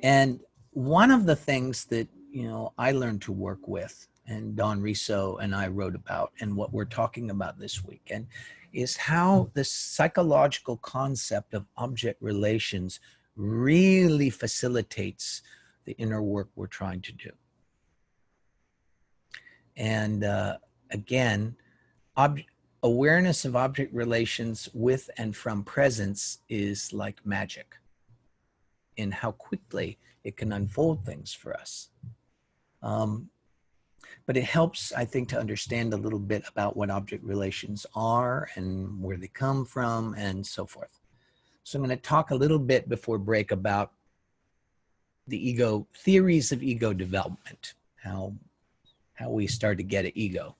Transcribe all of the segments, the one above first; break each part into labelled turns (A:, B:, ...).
A: And one of the things that, I learned to work with, and Don Riso and I wrote about, and what we're talking about this weekend, is how the psychological concept of object relations really facilitates the inner work we're trying to do. And again, awareness of object relations with and from presence is like magic in how quickly it can unfold things for us. But it helps, I think, to understand a little bit about what object relations are and where they come from and so forth. So I'm going to talk a little bit before break about the ego, theories of ego development, how we start to get an ego.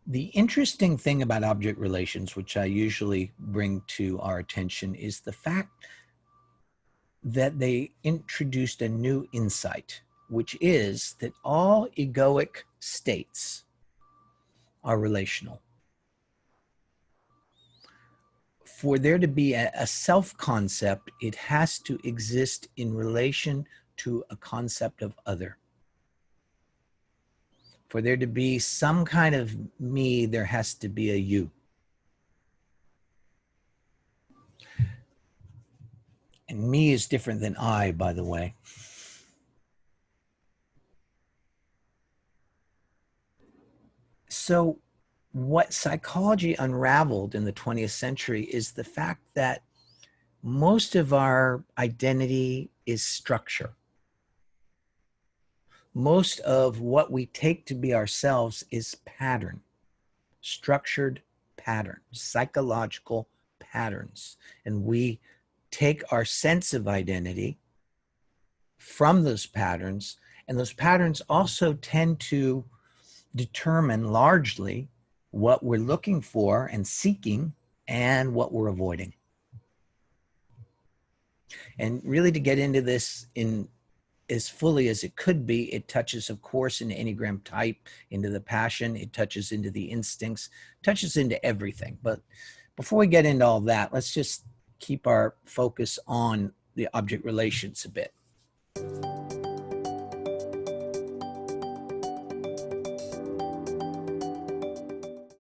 A: The interesting thing about object relations, which I usually bring to our attention, is the fact that they introduced a new insight, which is that all egoic states are relational. For there to be a self-concept, it has to exist in relation to a concept of other. For there to be some kind of me, there has to be a you. And me is different than I, by the way. So what psychology unraveled in the 20th century is the fact that most of our identity is structure. Most of what we take to be ourselves is pattern, structured patterns, psychological patterns. And we take our sense of identity from those patterns, and those patterns also tend to determine largely what we're looking for and seeking and what we're avoiding. And really, to get into this in as fully as it could be, it touches, of course, into Enneagram type, into the passion, it touches into the instincts, touches into everything. But before we get into all that, let's just keep our focus on the object relations a bit.